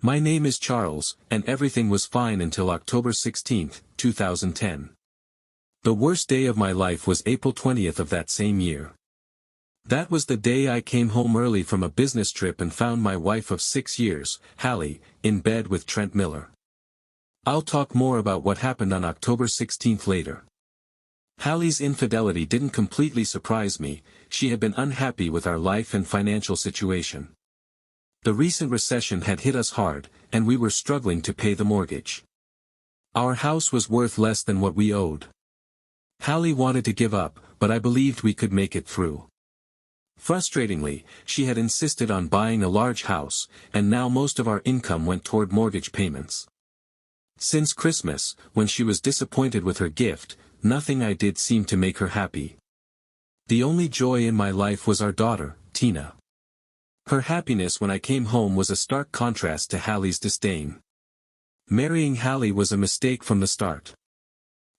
My name is Charles, and everything was fine until October 16, 2010. The worst day of my life was April 20th of that same year. That was the day I came home early from a business trip and found my wife of 6 years, Hallie, in bed with Trent Miller. I'll talk more about what happened on October 16th later. Hallie's infidelity didn't completely surprise me. She had been unhappy with our life and financial situation. The recent recession had hit us hard, and we were struggling to pay the mortgage. Our house was worth less than what we owed. Hallie wanted to give up, but I believed we could make it through. Frustratingly, she had insisted on buying a large house, and now most of our income went toward mortgage payments. Since Christmas, when she was disappointed with her gift, nothing I did seemed to make her happy. The only joy in my life was our daughter, Tina. Her happiness when I came home was a stark contrast to Hallie's disdain. Marrying Hallie was a mistake from the start.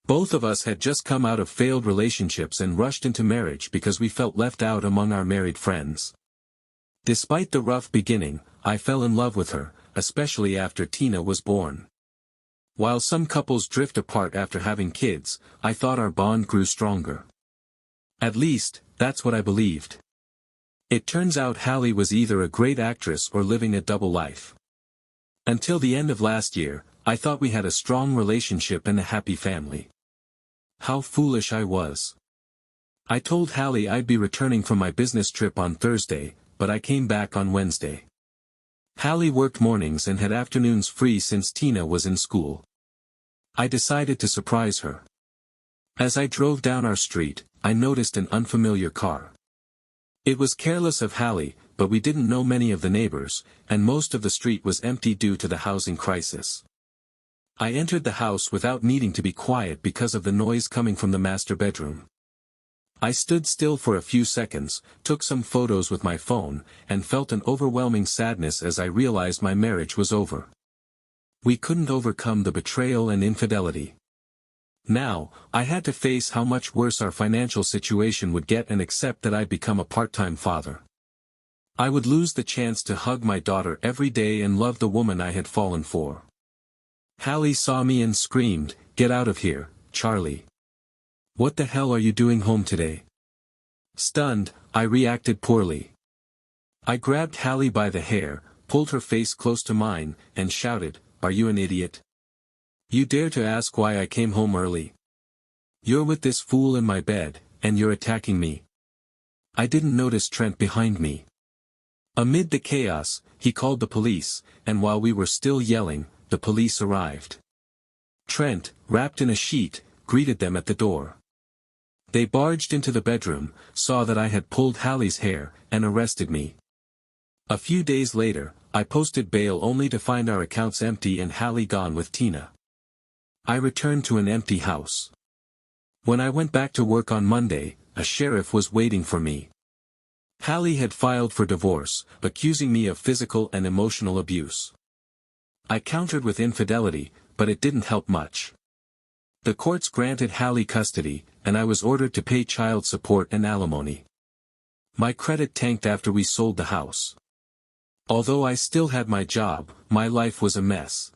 Both of us had just come out of failed relationships and rushed into marriage because we felt left out among our married friends. Despite the rough beginning, I fell in love with her, especially after Tina was born. While some couples drift apart after having kids, I thought our bond grew stronger. At least, that's what I believed. It turns out Hallie was either a great actress or living a double life. Until the end of last year, I thought we had a strong relationship and a happy family. How foolish I was. I told Hallie I'd be returning from my business trip on Thursday, but I came back on Wednesday. Hallie worked mornings and had afternoons free since Tina was in school. I decided to surprise her. As I drove down our street, I noticed an unfamiliar car. It was careless of Hallie, but we didn't know many of the neighbors, and most of the street was empty due to the housing crisis. I entered the house without needing to be quiet because of the noise coming from the master bedroom. I stood still for a few seconds, took some photos with my phone, and felt an overwhelming sadness as I realized my marriage was over. We couldn't overcome the betrayal and infidelity. Now, I had to face how much worse our financial situation would get and accept that I'd become a part-time father. I would lose the chance to hug my daughter every day and love the woman I had fallen for. Hallie saw me and screamed, "Get out of here, Charlie. What the hell are you doing home today?" Stunned, I reacted poorly. I grabbed Hallie by the hair, pulled her face close to mine, and shouted, "Are you an idiot? You dare to ask why I came home early? You're with this fool in my bed, and you're attacking me." I didn't notice Trent behind me. Amid the chaos, he called the police, and while we were still yelling, the police arrived. Trent, wrapped in a sheet, greeted them at the door. They barged into the bedroom, saw that I had pulled Hallie's hair, and arrested me. A few days later, I posted bail only to find our accounts empty and Hallie gone with Tina. I returned to an empty house. When I went back to work on Monday, a sheriff was waiting for me. Hallie had filed for divorce, accusing me of physical and emotional abuse. I countered with infidelity, but it didn't help much. The courts granted Hallie custody, and I was ordered to pay child support and alimony. My credit tanked after we sold the house. Although I still had my job, my life was a mess.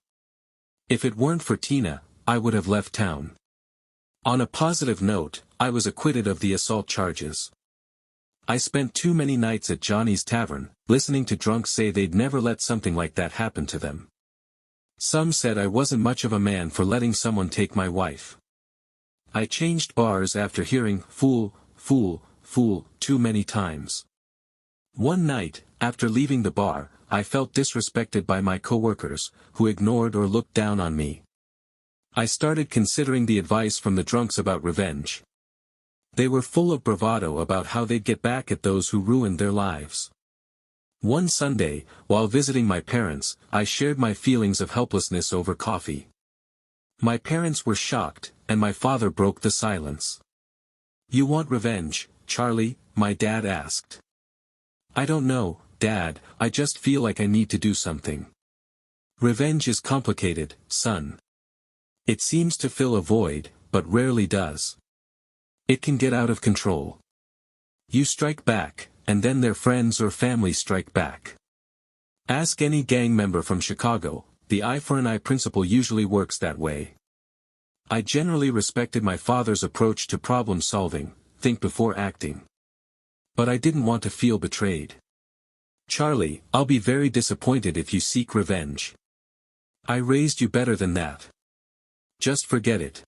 If it weren't for Tina, I would have left town. On a positive note, I was acquitted of the assault charges. I spent too many nights at Johnny's Tavern, listening to drunks say they'd never let something like that happen to them. Some said I wasn't much of a man for letting someone take my wife. I changed bars after hearing "fool, fool, fool" too many times. One night, after leaving the bar, I felt disrespected by my coworkers, who ignored or looked down on me. I started considering the advice from the drunks about revenge. They were full of bravado about how they'd get back at those who ruined their lives. One Sunday, while visiting my parents, I shared my feelings of helplessness over coffee. My parents were shocked, and my father broke the silence. "You want revenge, Charlie?" my dad asked. "I don't know, Dad, I just feel like I need to do something." "Revenge is complicated, son. It seems to fill a void, but rarely does. It can get out of control. You strike back, and then their friends or family strike back. Ask any gang member from Chicago, the eye for an eye principle usually works that way. I generally respected my father's approach to problem solving, think before acting. But I didn't want to feel betrayed. Charlie, I'll be very disappointed if you seek revenge. I raised you better than that. Just forget it.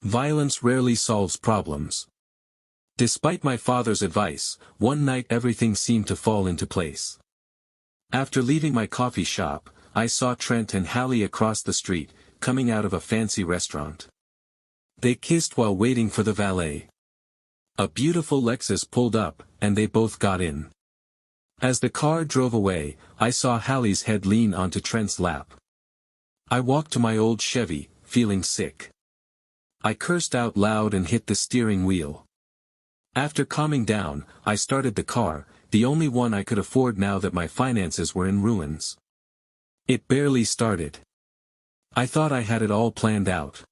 Violence rarely solves problems. Despite my father's advice, one night everything seemed to fall into place. After leaving my coffee shop, I saw Trent and Hallie across the street, coming out of a fancy restaurant. They kissed while waiting for the valet. A beautiful Lexus pulled up, and they both got in. As the car drove away, I saw Hallie's head lean onto Trent's lap. I walked to my old Chevy, feeling sick. I cursed out loud and hit the steering wheel. After calming down, I started the car, the only one I could afford now that my finances were in ruins. It barely started. I thought I had it all planned out.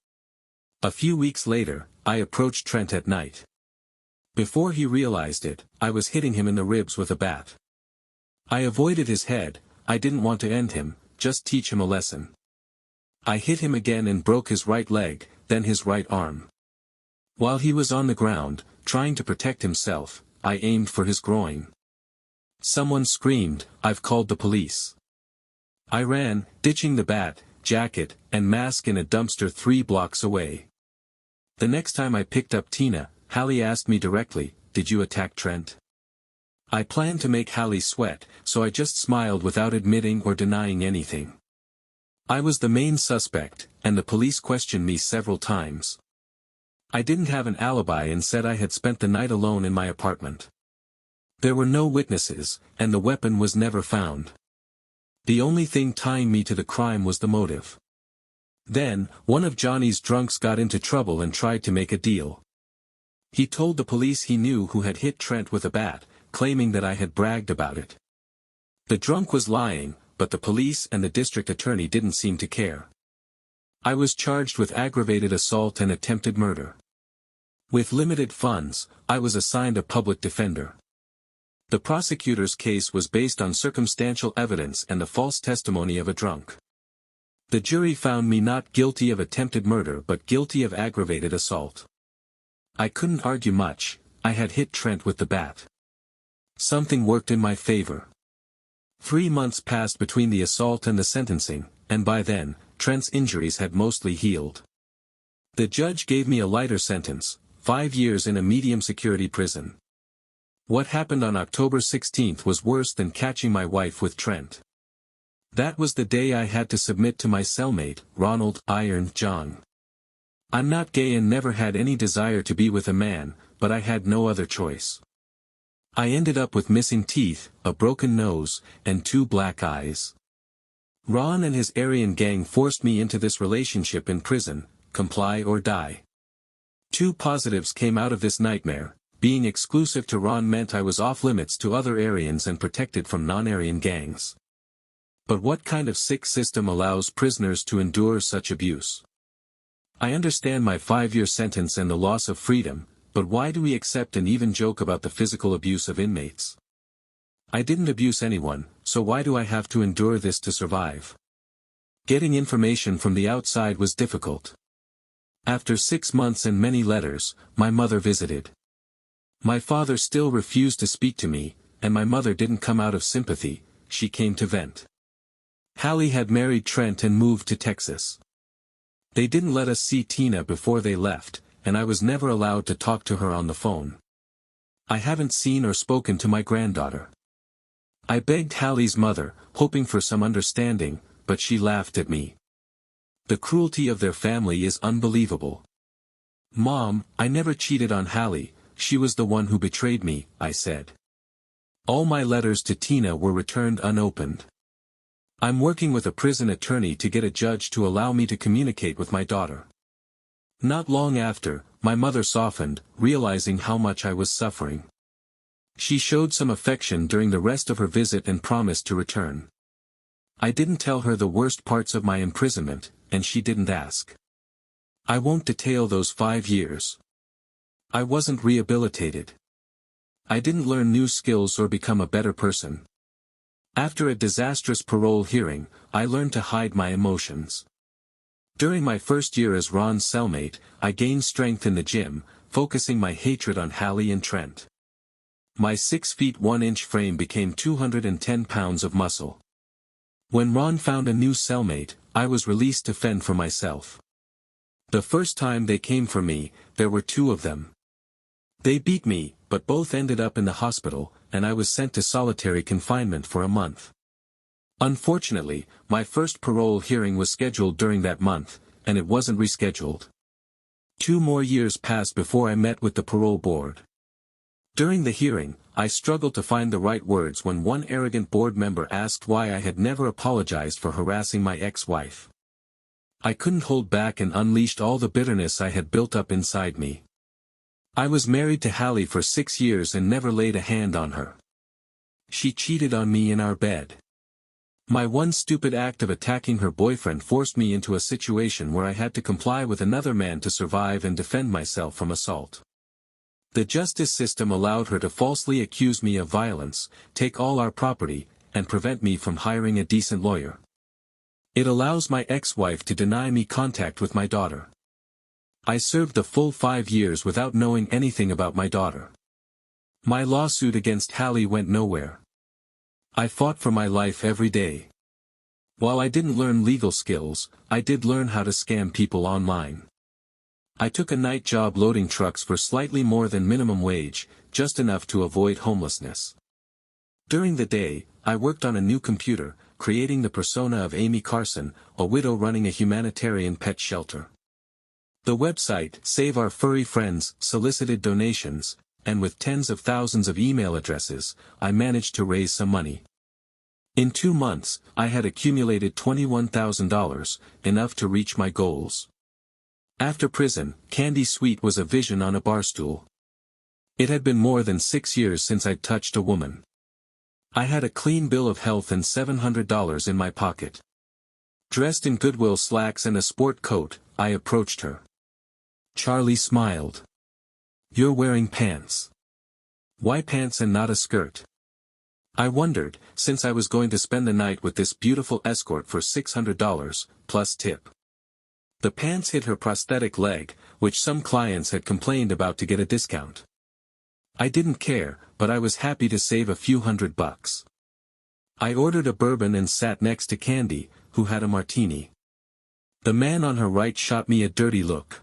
A few weeks later, I approached Trent at night. Before he realized it, I was hitting him in the ribs with a bat. I avoided his head, I didn't want to end him, just teach him a lesson. I hit him again and broke his right leg, then his right arm. While he was on the ground, trying to protect himself, I aimed for his groin. Someone screamed, "I've called the police." I ran, ditching the bat, jacket, and mask in a dumpster 3 blocks away. The next time I picked up Tina, Hallie asked me directly, "Did you attack Trent?" I planned to make Hallie sweat, so I just smiled without admitting or denying anything. I was the main suspect, and the police questioned me several times. I didn't have an alibi and said I had spent the night alone in my apartment. There were no witnesses, and the weapon was never found. The only thing tying me to the crime was the motive. Then, one of Johnny's drunks got into trouble and tried to make a deal. He told the police he knew who had hit Trent with a bat, claiming that I had bragged about it. The drunk was lying, but the police and the district attorney didn't seem to care. I was charged with aggravated assault and attempted murder. With limited funds, I was assigned a public defender. The prosecutor's case was based on circumstantial evidence and the false testimony of a drunk. The jury found me not guilty of attempted murder but guilty of aggravated assault. I couldn't argue much, I had hit Trent with the bat. Something worked in my favor. 3 months passed between the assault and the sentencing, and by then, Trent's injuries had mostly healed. The judge gave me a lighter sentence, 5 years in a medium-security prison. What happened on October 16th was worse than catching my wife with Trent. That was the day I had to submit to my cellmate, Ronald Iron John. I'm not gay and never had any desire to be with a man, but I had no other choice. I ended up with missing teeth, a broken nose, and 2 black eyes. Ron and his Aryan gang forced me into this relationship in prison, comply or die. 2 positives came out of this nightmare. Being exclusive to Ron meant I was off limits to other Aryans and protected from non-Aryan gangs. But what kind of sick system allows prisoners to endure such abuse? I understand my 5-year sentence and the loss of freedom, but why do we accept and even joke about the physical abuse of inmates? I didn't abuse anyone, so why do I have to endure this to survive? Getting information from the outside was difficult. After 6 months and many letters, my mother visited. My father still refused to speak to me, and my mother didn't come out of sympathy, she came to vent. Hallie had married Trent and moved to Texas. They didn't let us see Tina before they left, and I was never allowed to talk to her on the phone. I haven't seen or spoken to my granddaughter. I begged Hallie's mother, hoping for some understanding, but she laughed at me. The cruelty of their family is unbelievable. "Mom, I never cheated on Hallie, she was the one who betrayed me," I said. All my letters to Tina were returned unopened. I'm working with a prison attorney to get a judge to allow me to communicate with my daughter. Not long after, my mother softened, realizing how much I was suffering. She showed some affection during the rest of her visit and promised to return. I didn't tell her the worst parts of my imprisonment, and she didn't ask. I won't detail those 5 years. I wasn't rehabilitated. I didn't learn new skills or become a better person. After a disastrous parole hearing, I learned to hide my emotions. During my first year as Ron's cellmate, I gained strength in the gym, focusing my hatred on Hallie and Trent. My 6 feet 1 inch frame became 210 pounds of muscle. When Ron found a new cellmate, I was released to fend for myself. The first time they came for me, there were 2 of them. They beat me, but both ended up in the hospital, and I was sent to solitary confinement for a month. Unfortunately, my first parole hearing was scheduled during that month, and it wasn't rescheduled. 2 more years passed before I met with the parole board. During the hearing, I struggled to find the right words when one arrogant board member asked why I had never apologized for harassing my ex-wife. I couldn't hold back and unleashed all the bitterness I had built up inside me. I was married to Hallie for 6 years and never laid a hand on her. She cheated on me in our bed. My one stupid act of attacking her boyfriend forced me into a situation where I had to comply with another man to survive and defend myself from assault. The justice system allowed her to falsely accuse me of violence, take all our property, and prevent me from hiring a decent lawyer. It allows my ex-wife to deny me contact with my daughter. I served the full 5 years without knowing anything about my daughter. My lawsuit against Hallie went nowhere. I fought for my life every day. While I didn't learn legal skills, I did learn how to scam people online. I took a night job loading trucks for slightly more than minimum wage, just enough to avoid homelessness. During the day, I worked on a new computer, creating the persona of Amy Carson, a widow running a humanitarian pet shelter. The website, Save Our Furry Friends, solicited donations, and with tens of thousands of email addresses, I managed to raise some money. In 2 months, I had accumulated $21,000, enough to reach my goals. After prison, Candy Sweet was a vision on a barstool. It had been more than 6 years since I'd touched a woman. I had a clean bill of health and $700 in my pocket. Dressed in Goodwill slacks and a sport coat, I approached her. Charlie smiled. "You're wearing pants. Why pants and not a skirt?" I wondered, since I was going to spend the night with this beautiful escort for $600, plus tip. The pants hid her prosthetic leg, which some clients had complained about to get a discount. I didn't care, but I was happy to save a few $100. I ordered a bourbon and sat next to Candy, who had a martini. The man on her right shot me a dirty look.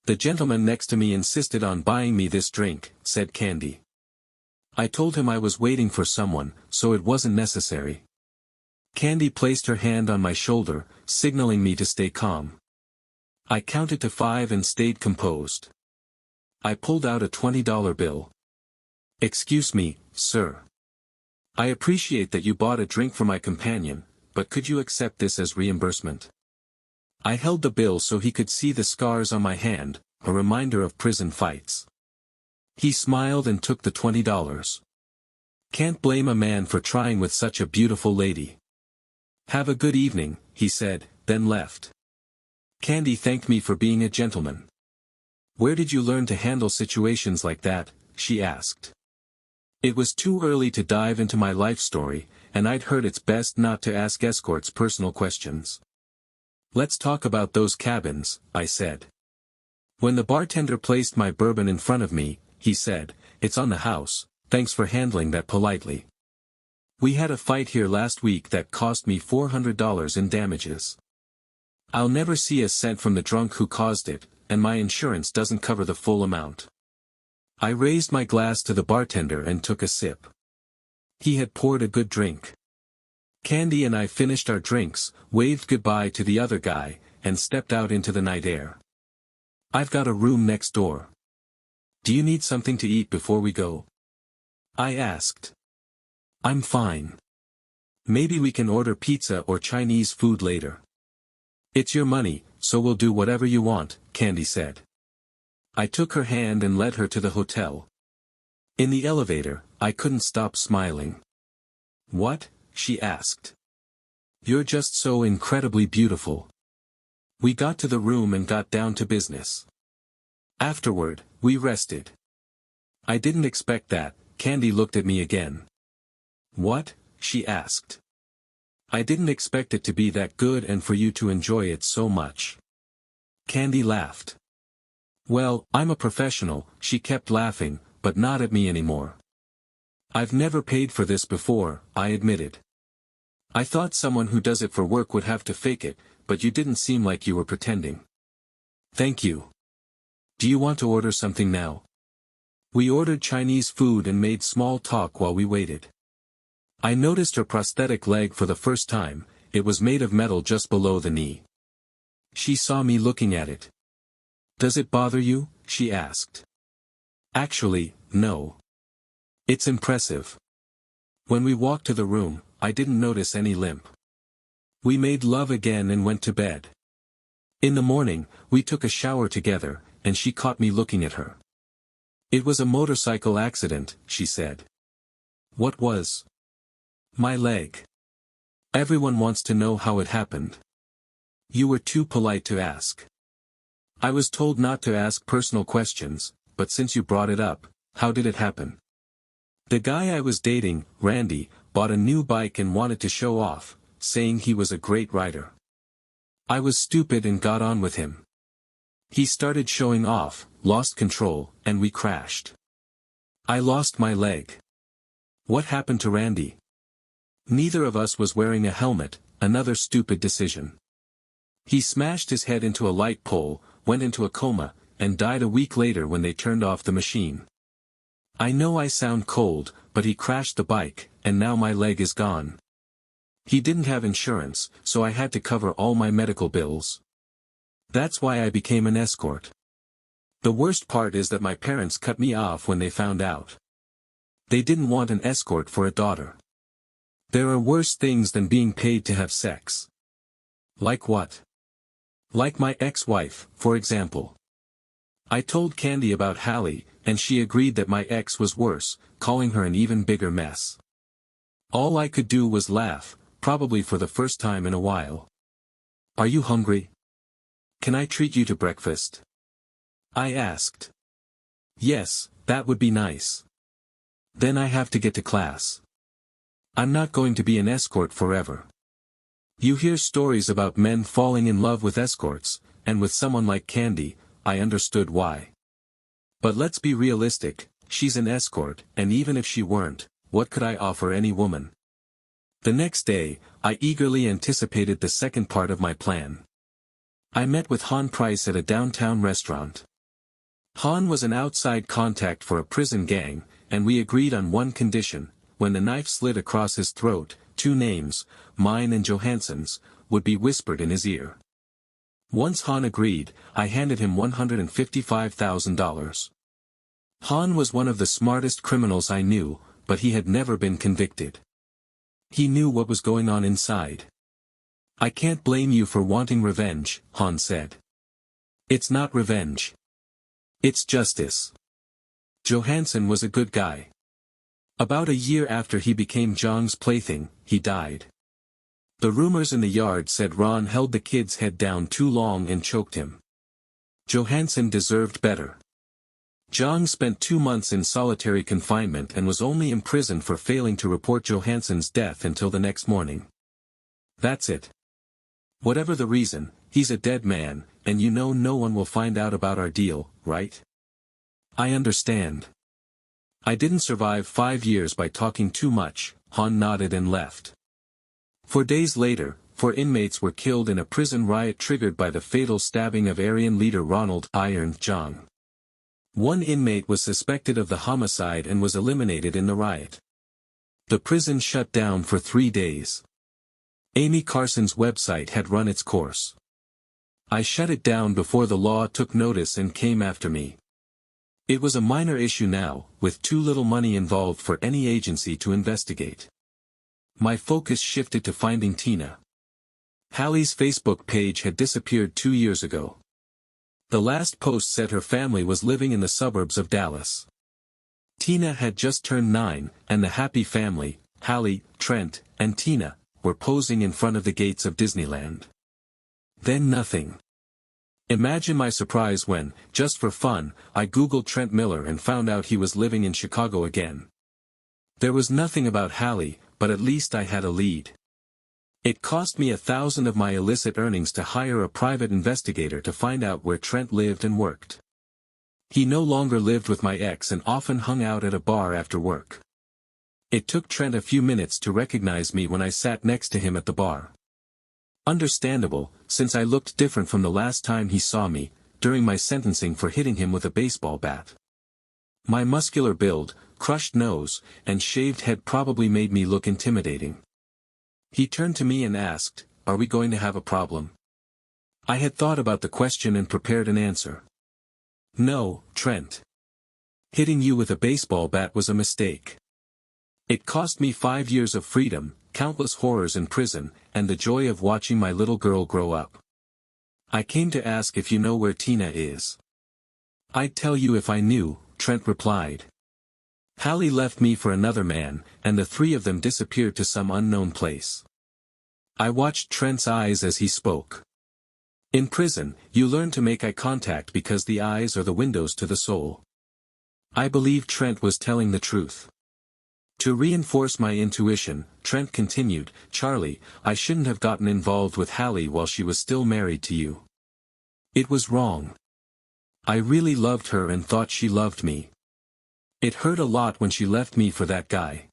"The gentleman next to me insisted on buying me this drink," said Candy. I told him I was waiting for someone, so it wasn't necessary. Candy placed her hand on my shoulder, signaling me to stay calm. I counted to 5 and stayed composed. I pulled out a $20 bill. "Excuse me, sir. I appreciate that you bought a drink for my companion, but could you accept this as reimbursement?" I held the bill so he could see the scars on my hand, a reminder of prison fights. He smiled and took the $20. Can't blame a man for trying with such a beautiful lady. "Have a good evening," he said, then left. Candy thanked me for being a gentleman. "Where did you learn to handle situations like that?" she asked. It was too early to dive into my life story, and I'd heard it's best not to ask escorts personal questions. "Let's talk about those cabins," I said. When the bartender placed my bourbon in front of me, he said, "It's on the house, thanks for handling that politely. We had a fight here last week that cost me $400 in damages. I'll never see a cent from the drunk who caused it, and my insurance doesn't cover the full amount." I raised my glass to the bartender and took a sip. He had poured a good drink. Candy and I finished our drinks, waved goodbye to the other guy, and stepped out into the night air. "I've got a room next door. Do you need something to eat before we go?" I asked. "I'm fine. Maybe we can order pizza or Chinese food later." "It's your money, so we'll do whatever you want," Candy said. I took her hand and led her to the hotel. In the elevator, I couldn't stop smiling. "What?" she asked. "You're just so incredibly beautiful." We got to the room and got down to business. Afterward, we rested. I didn't expect that. Candy looked at me again. "What?" she asked. I didn't expect it to be that good and for you to enjoy it so much. Candy laughed. Well, I'm a professional, she kept laughing, but not at me anymore. I've never paid for this before, I admitted. I thought someone who does it for work would have to fake it, but you didn't seem like you were pretending. Thank you. Do you want to order something now? We ordered Chinese food and made small talk while we waited. I noticed her prosthetic leg for the first time. It was made of metal just below the knee. She saw me looking at it. Does it bother you? She asked. Actually, no. It's impressive. When we walked to the room, I didn't notice any limp. We made love again and went to bed. In the morning, we took a shower together, and she caught me looking at her. It was a motorcycle accident, she said. What was? My leg. Everyone wants to know how it happened. You were too polite to ask. I was told not to ask personal questions, but since you brought it up, how did it happen? The guy I was dating, Randy, bought a new bike and wanted to show off, saying he was a great rider. I was stupid and got on with him. He started showing off, lost control, and we crashed. I lost my leg. What happened to Randy? Neither of us was wearing a helmet, another stupid decision. He smashed his head into a light pole, went into a coma, and died a week later when they turned off the machine. I know I sound cold, but he crashed the bike, and now my leg is gone. He didn't have insurance, so I had to cover all my medical bills. That's why I became an escort. The worst part is that my parents cut me off when they found out. They didn't want an escort for a daughter. There are worse things than being paid to have sex. Like what? Like my ex-wife, for example. I told Candy about Hallie, and she agreed that my ex was worse, calling her an even bigger mess. All I could do was laugh, probably for the first time in a while. Are you hungry? Can I treat you to breakfast? I asked. Yes, that would be nice. Then I have to get to class. I'm not going to be an escort forever. You hear stories about men falling in love with escorts, and with someone like Candy, I understood why. But let's be realistic, she's an escort, and even if she weren't, what could I offer any woman? The next day, I eagerly anticipated the second part of my plan. I met with Han Price at a downtown restaurant. Han was an outside contact for a prison gang, and we agreed on one condition: when the knife slid across his throat, two names, mine and Johansson's, would be whispered in his ear. Once Han agreed, I handed him $155,000. Han was one of the smartest criminals I knew, but he had never been convicted. He knew what was going on inside. I can't blame you for wanting revenge, Han said. It's not revenge. It's justice. Johansson was a good guy. About a year after he became Zhang's plaything, he died. The rumors in the yard said Ron held the kid's head down too long and choked him. Johansson deserved better. Zhang spent 2 months in solitary confinement and was only imprisoned for failing to report Johansson's death until the next morning. That's it. Whatever the reason, he's a dead man, and you know no one will find out about our deal, right? I understand. I didn't survive 5 years by talking too much, Han nodded and left. 4 days later, 4 inmates were killed in a prison riot triggered by the fatal stabbing of Aryan leader Ronald Iron Zhang. 1 inmate was suspected of the homicide and was eliminated in the riot. The prison shut down for 3 days. Amy Carson's website had run its course. I shut it down before the law took notice and came after me. It was a minor issue now, with too little money involved for any agency to investigate. My focus shifted to finding Tina. Hallie's Facebook page had disappeared 2 years ago. The last post said her family was living in the suburbs of Dallas. Tina had just turned 9, and the happy family, Hallie, Trent, and Tina, were posing in front of the gates of Disneyland. Then nothing. Imagine my surprise when, just for fun, I googled Trent Miller and found out he was living in Chicago again. There was nothing about Hallie, but at least I had a lead. It cost me 1,000 of my illicit earnings to hire a private investigator to find out where Trent lived and worked. He no longer lived with my ex and often hung out at a bar after work. It took Trent a few minutes to recognize me when I sat next to him at the bar. Understandable, since I looked different from the last time he saw me, during my sentencing for hitting him with a baseball bat. My muscular build, crushed nose, and shaved head probably made me look intimidating. He turned to me and asked, "Are we going to have a problem?" I had thought about the question and prepared an answer. "No, Trent. Hitting you with a baseball bat was a mistake. It cost me 5 years of freedom, countless horrors in prison, and the joy of watching my little girl grow up. I came to ask if you know where Tina is." "I'd tell you if I knew," Trent replied. "Hallie left me for another man, and the three of them disappeared to some unknown place." I watched Trent's eyes as he spoke. In prison, you learn to make eye contact because the eyes are the windows to the soul. I believed Trent was telling the truth. To reinforce my intuition, Trent continued, "Charlie, I shouldn't have gotten involved with Hallie while she was still married to you. It was wrong. I really loved her and thought she loved me. It hurt a lot when she left me for that guy.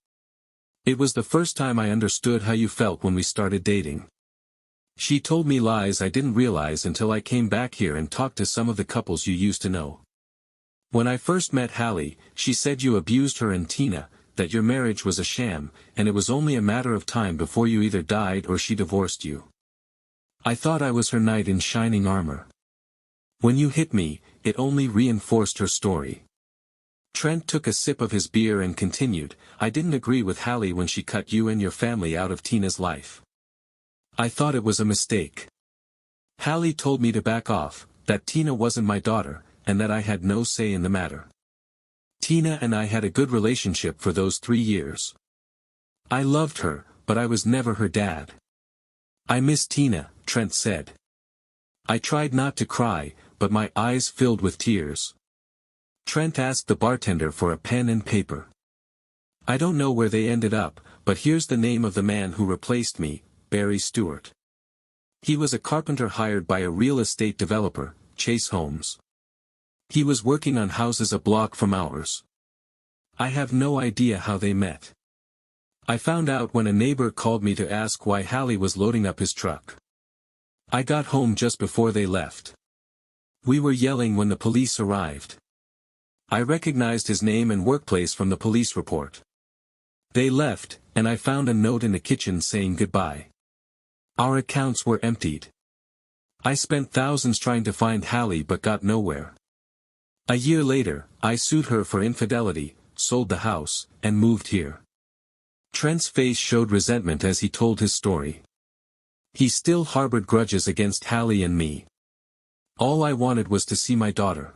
It was the first time I understood how you felt when we started dating. She told me lies I didn't realize until I came back here and talked to some of the couples you used to know. When I first met Hallie, she said you abused her and Tina, that your marriage was a sham, and it was only a matter of time before you either died or she divorced you. I thought I was her knight in shining armor. When you hit me, it only reinforced her story." Trent took a sip of his beer and continued, "I didn't agree with Hallie when she cut you and your family out of Tina's life. I thought it was a mistake. Hallie told me to back off, that Tina wasn't my daughter, and that I had no say in the matter. Tina and I had a good relationship for those 3 years. I loved her, but I was never her dad." "I miss Tina," Trent said. I tried not to cry, but my eyes filled with tears. Trent asked the bartender for a pen and paper. "I don't know where they ended up, but here's the name of the man who replaced me, Barry Stewart. He was a carpenter hired by a real estate developer, Chase Homes. He was working on houses a block from ours. I have no idea how they met. I found out when a neighbor called me to ask why Hallie was loading up his truck. I got home just before they left. We were yelling when the police arrived. I recognized his name and workplace from the police report. They left, and I found a note in the kitchen saying goodbye. Our accounts were emptied. I spent thousands trying to find Hallie but got nowhere. A year later, I sued her for infidelity, sold the house, and moved here." Trent's face showed resentment as he told his story. He still harbored grudges against Hallie and me. "All I wanted was to see my daughter."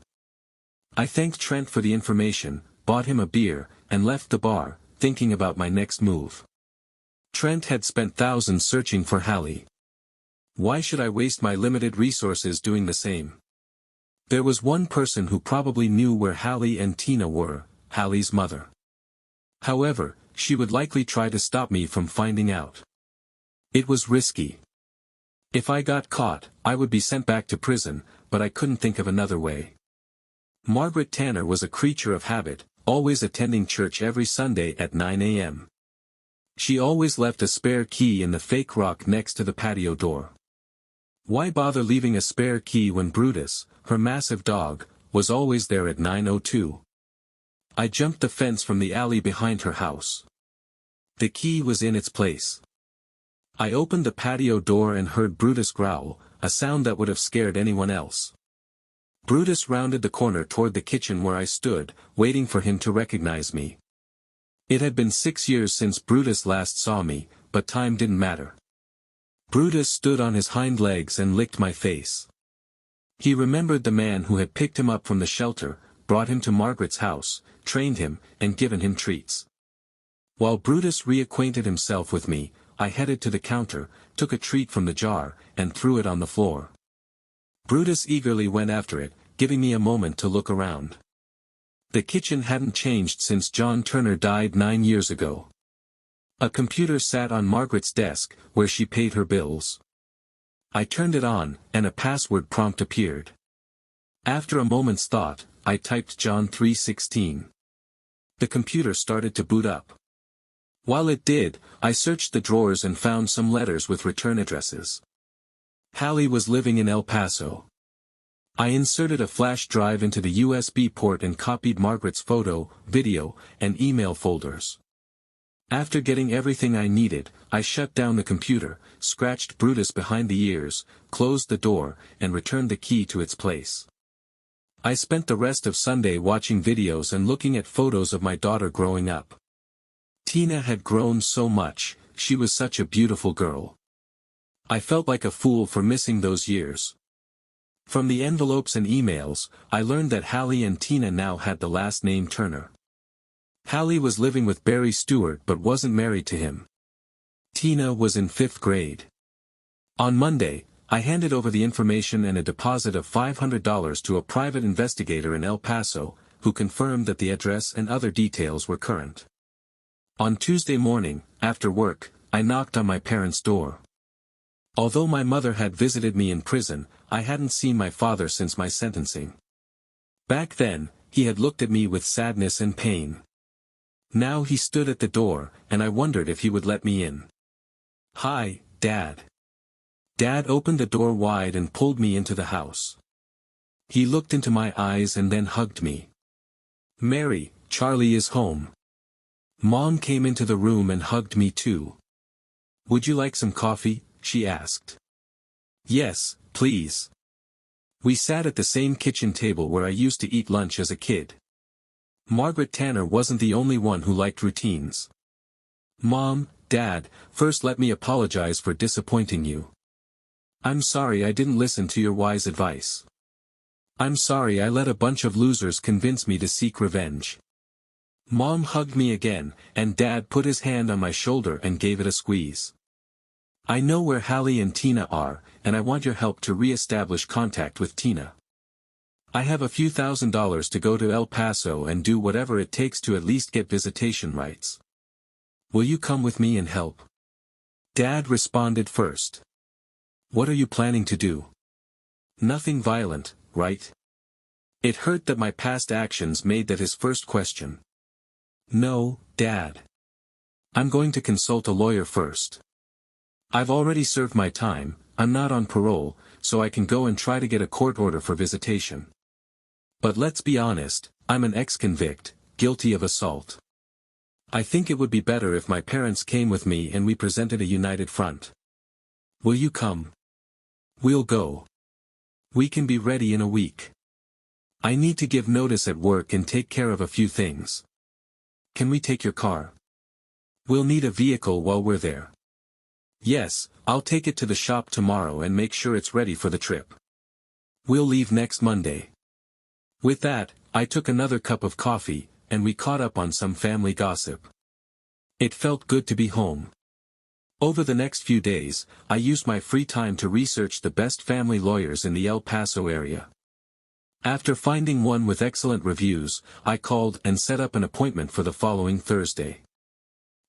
I thanked Trent for the information, bought him a beer, and left the bar, thinking about my next move. Trent had spent thousands searching for Hallie. Why should I waste my limited resources doing the same? There was one person who probably knew where Hallie and Tina were, Hallie's mother. However, she would likely try to stop me from finding out. It was risky. If I got caught, I would be sent back to prison, but I couldn't think of another way. Margaret Tanner was a creature of habit, always attending church every Sunday at 9 a.m. She always left a spare key in the fake rock next to the patio door. Why bother leaving a spare key when Brutus, her massive dog, was always there at 9:02? I jumped the fence from the alley behind her house. The key was in its place. I opened the patio door and heard Brutus growl, a sound that would have scared anyone else. Brutus rounded the corner toward the kitchen where I stood, waiting for him to recognize me. It had been 6 years since Brutus last saw me, but time didn't matter. Brutus stood on his hind legs and licked my face. He remembered the man who had picked him up from the shelter, brought him to Margaret's house, trained him, and given him treats. While Brutus reacquainted himself with me, I headed to the counter, took a treat from the jar, and threw it on the floor. Brutus eagerly went after it, giving me a moment to look around. The kitchen hadn't changed since John Turner died 9 years ago. A computer sat on Margaret's desk, where she paid her bills. I turned it on, and a password prompt appeared. After a moment's thought, I typed John 3:16. The computer started to boot up. While it did, I searched the drawers and found some letters with return addresses. Hallie was living in El Paso. I inserted a flash drive into the USB port and copied Margaret's photo, video, and email folders. After getting everything I needed, I shut down the computer, scratched Brutus behind the ears, closed the door, and returned the key to its place. I spent the rest of Sunday watching videos and looking at photos of my daughter growing up. Tina had grown so much, she was such a beautiful girl. I felt like a fool for missing those years. From the envelopes and emails, I learned that Hallie and Tina now had the last name Turner. Hallie was living with Barry Stewart but wasn't married to him. Tina was in 5th grade. On Monday, I handed over the information and a deposit of $500 to a private investigator in El Paso, who confirmed that the address and other details were current. On Tuesday morning, after work, I knocked on my parents' door. Although my mother had visited me in prison, I hadn't seen my father since my sentencing. Back then, he had looked at me with sadness and pain. Now he stood at the door, and I wondered if he would let me in. "Hi, Dad." Dad opened the door wide and pulled me into the house. He looked into my eyes and then hugged me. "Mary, Charlie is home." Mom came into the room and hugged me too. "Would you like some coffee?" she asked. "Yes, please." We sat at the same kitchen table where I used to eat lunch as a kid. Margaret Tanner wasn't the only one who liked routines. "Mom, Dad, first let me apologize for disappointing you. I'm sorry I didn't listen to your wise advice. I'm sorry I let a bunch of losers convince me to seek revenge." Mom hugged me again, and Dad put his hand on my shoulder and gave it a squeeze. "I know where Hallie and Tina are, and I want your help to re-establish contact with Tina. I have a few $1,000s to go to El Paso and do whatever it takes to at least get visitation rights. Will you come with me and help?" Dad responded first. "What are you planning to do? Nothing violent, right?" It hurt that my past actions made that his first question. "No, Dad. I'm going to consult a lawyer first. I've already served my time, I'm not on parole, so I can go and try to get a court order for visitation. But let's be honest, I'm an ex-convict, guilty of assault. I think it would be better if my parents came with me and we presented a united front. Will you come? We'll go. We can be ready in a week. I need to give notice at work and take care of a few things. Can we take your car? We'll need a vehicle while we're there." "Yes, I'll take it to the shop tomorrow and make sure it's ready for the trip. We'll leave next Monday." With that, I took another cup of coffee, and we caught up on some family gossip. It felt good to be home. Over the next few days, I used my free time to research the best family lawyers in the El Paso area. After finding one with excellent reviews, I called and set up an appointment for the following Thursday.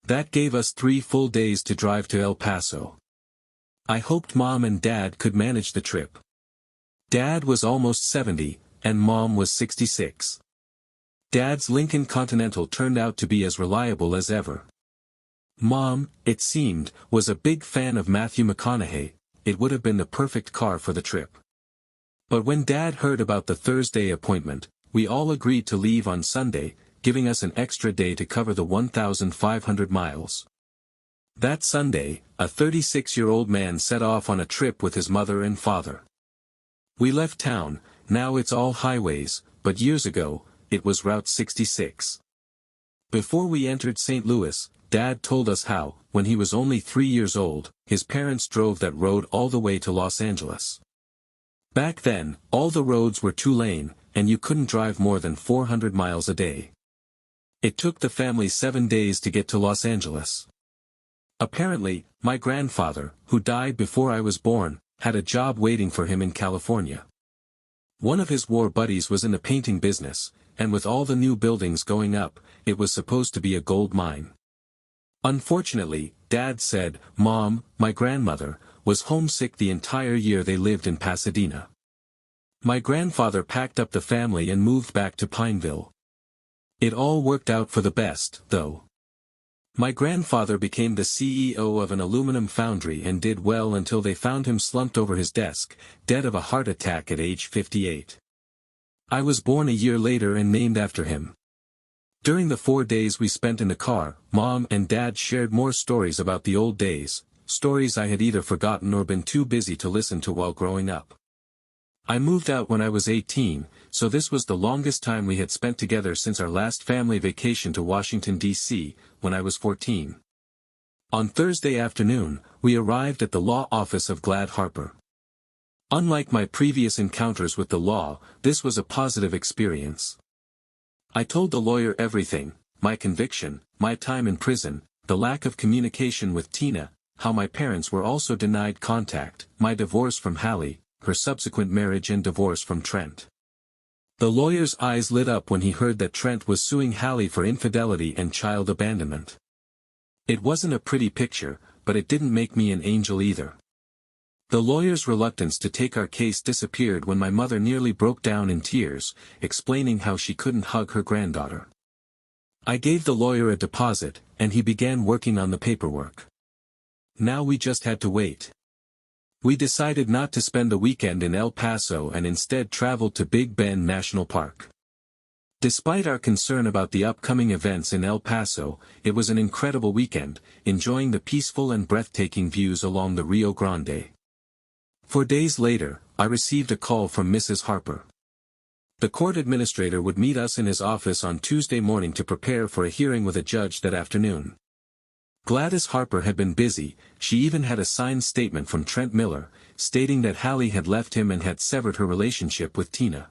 That gave us 3 full days to drive to El Paso. I hoped Mom and Dad could manage the trip. Dad was almost 70, and Mom was 66. Dad's Lincoln Continental turned out to be as reliable as ever. Mom, it seemed, was a big fan of Matthew McConaughey. It would have been the perfect car for the trip. But when Dad heard about the Thursday appointment, we all agreed to leave on Sunday, giving us an extra day to cover the 1,500 miles. That Sunday, a 36-year-old man set off on a trip with his mother and father. We left town. Now it's all highways, but years ago, it was Route 66. Before we entered St. Louis, Dad told us how, when he was only 3 years old, his parents drove that road all the way to Los Angeles. Back then, all the roads were 2-lane, and you couldn't drive more than 400 miles a day. It took the family 7 days to get to Los Angeles. Apparently, my grandfather, who died before I was born, had a job waiting for him in California. One of his war buddies was in the painting business, and with all the new buildings going up, it was supposed to be a gold mine. Unfortunately, Dad said, Mom, my grandmother, was homesick the entire year they lived in Pasadena. My grandfather packed up the family and moved back to Pineville. It all worked out for the best, though. My grandfather became the CEO of an aluminum foundry and did well until they found him slumped over his desk, dead of a heart attack at age 58. I was born a year later and named after him. During the 4 days we spent in the car, Mom and Dad shared more stories about the old days, stories I had either forgotten or been too busy to listen to while growing up. I moved out when I was 18, so this was the longest time we had spent together since our last family vacation to Washington, D.C., when I was 14. On Thursday afternoon, we arrived at the law office of Glad Harper. Unlike my previous encounters with the law, this was a positive experience. I told the lawyer everything, my conviction, my time in prison, the lack of communication with Tina, how my parents were also denied contact, my divorce from Hallie, her subsequent marriage and divorce from Trent. The lawyer's eyes lit up when he heard that Trent was suing Hallie for infidelity and child abandonment. It wasn't a pretty picture, but it didn't make me an angel either. The lawyer's reluctance to take our case disappeared when my mother nearly broke down in tears, explaining how she couldn't hug her granddaughter. I gave the lawyer a deposit, and he began working on the paperwork. Now we just had to wait. We decided not to spend the weekend in El Paso and instead traveled to Big Bend National Park. Despite our concern about the upcoming events in El Paso, it was an incredible weekend, enjoying the peaceful and breathtaking views along the Rio Grande. 4 days later, I received a call from Mrs. Harper. The court administrator would meet us in his office on Tuesday morning to prepare for a hearing with a judge that afternoon. Gladys Harper had been busy. She even had a signed statement from Trent Miller, stating that Hallie had left him and had severed her relationship with Tina.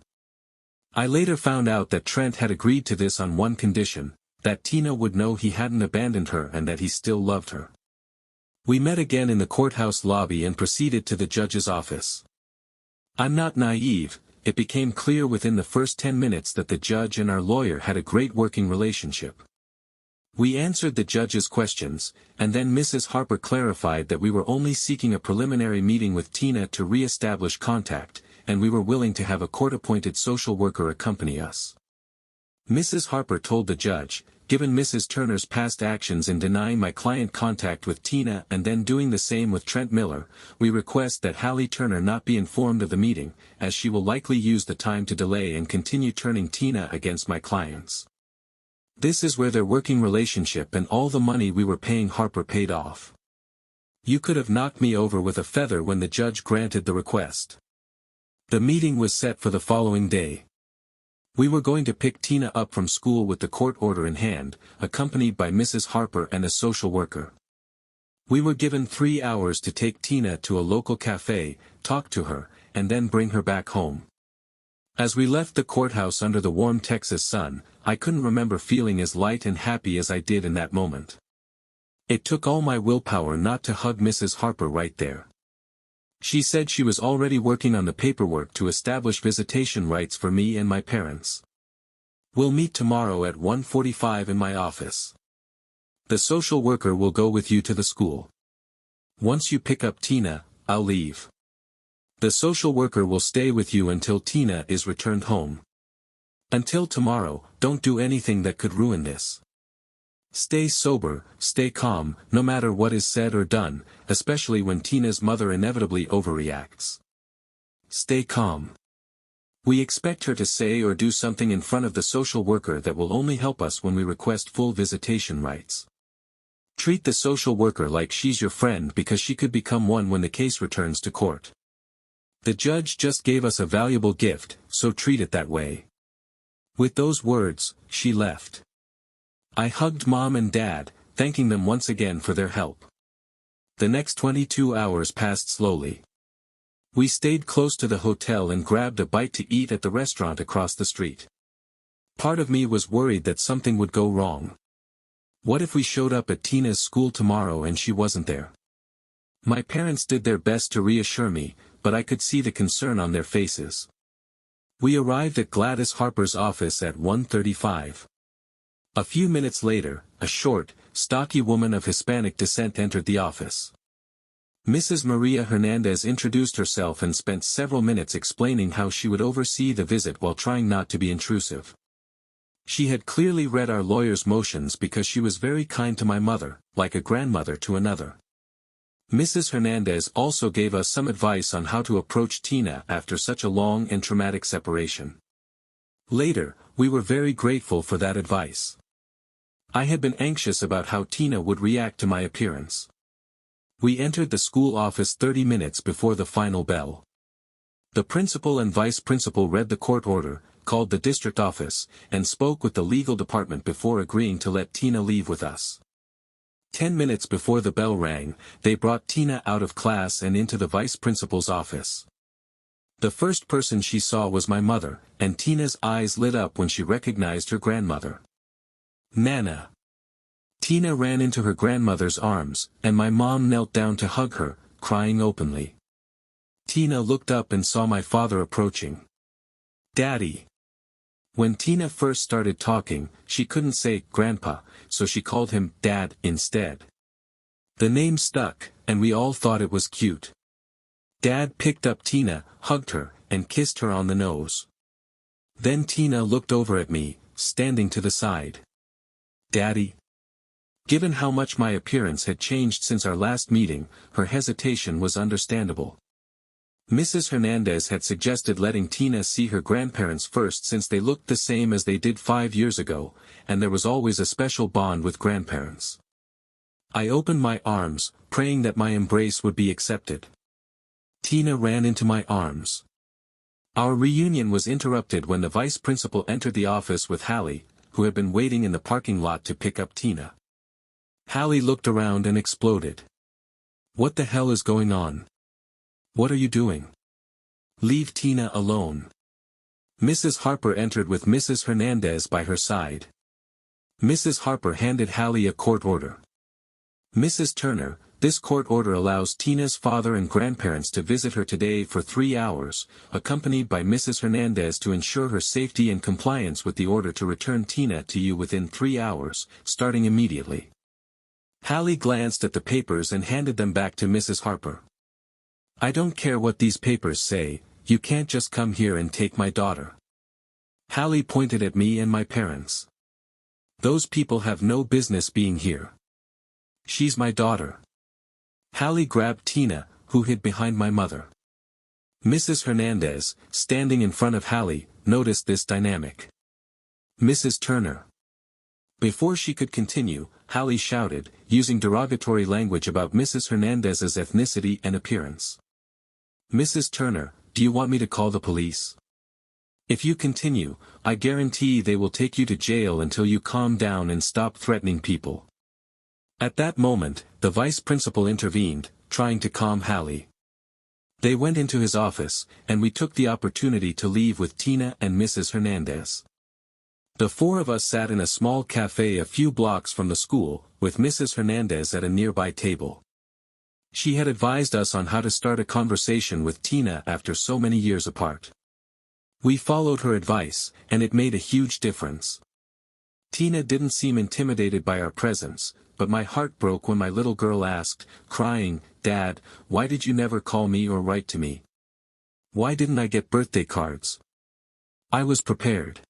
I later found out that Trent had agreed to this on one condition, that Tina would know he hadn't abandoned her and that he still loved her. We met again in the courthouse lobby and proceeded to the judge's office. I'm not naive, it became clear within the first 10 minutes that the judge and our lawyer had a great working relationship. We answered the judge's questions, and then Mrs. Harper clarified that we were only seeking a preliminary meeting with Tina to re-establish contact, and we were willing to have a court-appointed social worker accompany us. Mrs. Harper told the judge, given Mrs. Turner's past actions in denying my client contact with Tina and then doing the same with Trent Miller, we request that Hallie Turner not be informed of the meeting, as she will likely use the time to delay and continue turning Tina against my clients. This is where their working relationship and all the money we were paying Harper paid off. You could have knocked me over with a feather when the judge granted the request. The meeting was set for the following day. We were going to pick Tina up from school with the court order in hand, accompanied by Mrs. Harper and a social worker. We were given 3 hours to take Tina to a local cafe, talk to her, and then bring her back home. As we left the courthouse under the warm Texas sun, I couldn't remember feeling as light and happy as I did in that moment. It took all my willpower not to hug Mrs. Harper right there. She said she was already working on the paperwork to establish visitation rights for me and my parents. We'll meet tomorrow at 1:45 in my office. The social worker will go with you to the school. Once you pick up Tina, I'll leave. The social worker will stay with you until Tina is returned home. Until tomorrow, don't do anything that could ruin this. Stay sober, stay calm, no matter what is said or done, especially when Tina's mother inevitably overreacts. Stay calm. We expect her to say or do something in front of the social worker that will only help us when we request full visitation rights. Treat the social worker like she's your friend because she could become one when the case returns to court. The judge just gave us a valuable gift, so treat it that way. With those words, she left. I hugged Mom and Dad, thanking them once again for their help. The next 22 hours passed slowly. We stayed close to the hotel and grabbed a bite to eat at the restaurant across the street. Part of me was worried that something would go wrong. What if we showed up at Tina's school tomorrow and she wasn't there? My parents did their best to reassure me, but I could see the concern on their faces. We arrived at Gladys Harper's office at 1:35. A few minutes later, a short, stocky woman of Hispanic descent entered the office. Mrs. Maria Hernandez introduced herself and spent several minutes explaining how she would oversee the visit while trying not to be intrusive. She had clearly read our lawyer's motions because she was very kind to my mother, like a grandmother to another. Mrs. Hernandez also gave us some advice on how to approach Tina after such a long and traumatic separation. Later, we were very grateful for that advice. I had been anxious about how Tina would react to my appearance. We entered the school office 30 minutes before the final bell. The principal and vice principal read the court order, called the district office, and spoke with the legal department before agreeing to let Tina leave with us. 10 minutes before the bell rang, they brought Tina out of class and into the vice principal's office. The first person she saw was my mother, and Tina's eyes lit up when she recognized her grandmother. Nana. Tina ran into her grandmother's arms, and my mom knelt down to hug her, crying openly. Tina looked up and saw my father approaching. Daddy. When Tina first started talking, she couldn't say Grandpa, so she called him Dad instead. The name stuck, and we all thought it was cute. Dad picked up Tina, hugged her, and kissed her on the nose. Then Tina looked over at me, standing to the side. Daddy? Given how much my appearance had changed since our last meeting, her hesitation was understandable. Mrs. Hernandez had suggested letting Tina see her grandparents first since they looked the same as they did 5 years ago, and there was always a special bond with grandparents. I opened my arms, praying that my embrace would be accepted. Tina ran into my arms. Our reunion was interrupted when the vice principal entered the office with Hallie, who had been waiting in the parking lot to pick up Tina. Hallie looked around and exploded. What the hell is going on? What are you doing? Leave Tina alone. Mrs. Harper entered with Mrs. Hernandez by her side. Mrs. Harper handed Hallie a court order. Mrs. Turner, this court order allows Tina's father and grandparents to visit her today for 3 hours, accompanied by Mrs. Hernandez to ensure her safety and compliance with the order to return Tina to you within 3 hours, starting immediately. Hallie glanced at the papers and handed them back to Mrs. Harper. I don't care what these papers say, you can't just come here and take my daughter. Hallie pointed at me and my parents. Those people have no business being here. She's my daughter. Hallie grabbed Tina, who hid behind my mother. Mrs. Hernandez, standing in front of Hallie, noticed this dynamic. Mrs. Turner. Before she could continue, Hallie shouted, using derogatory language about Mrs. Hernandez's ethnicity and appearance. Mrs. Turner, do you want me to call the police? If you continue, I guarantee they will take you to jail until you calm down and stop threatening people. At that moment, the vice principal intervened, trying to calm Hallie. They went into his office, and we took the opportunity to leave with Tina and Mrs. Hernandez. The 4 of us sat in a small cafe a few blocks from the school, with Mrs. Hernandez at a nearby table. She had advised us on how to start a conversation with Tina after so many years apart. We followed her advice, and it made a huge difference. Tina didn't seem intimidated by our presence, but my heart broke when my little girl asked, crying, Dad, why did you never call me or write to me? Why didn't I get birthday cards? I was prepared.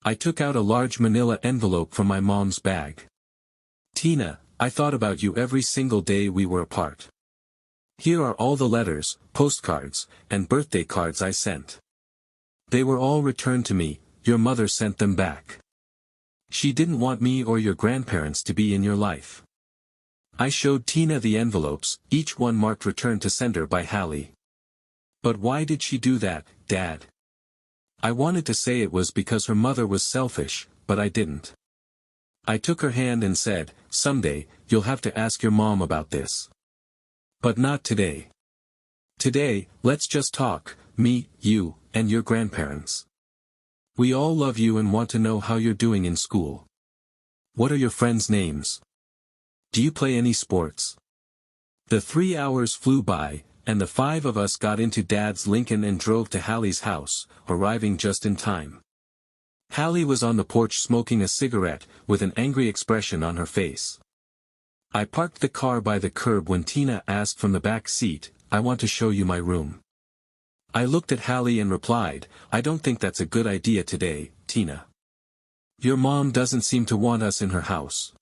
I took out a large manila envelope from my mom's bag. Tina, I thought about you every single day we were apart. Here are all the letters, postcards, and birthday cards I sent. They were all returned to me, your mother sent them back. She didn't want me or your grandparents to be in your life. I showed Tina the envelopes, each one marked return to sender by Hallie. But why did she do that, Dad? I wanted to say it was because her mother was selfish, but I didn't. I took her hand and said, someday, you'll have to ask your mom about this. But not today. Today, let's just talk, me, you, and your grandparents. We all love you and want to know how you're doing in school. What are your friends' names? Do you play any sports? The 3 hours flew by, and the 5 of us got into Dad's Lincoln and drove to Hallie's house, arriving just in time. Hallie was on the porch smoking a cigarette, with an angry expression on her face. I parked the car by the curb when Tina asked from the back seat, "I want to show you my room." I looked at Hallie and replied, "I don't think that's a good idea today, Tina. Your mom doesn't seem to want us in her house.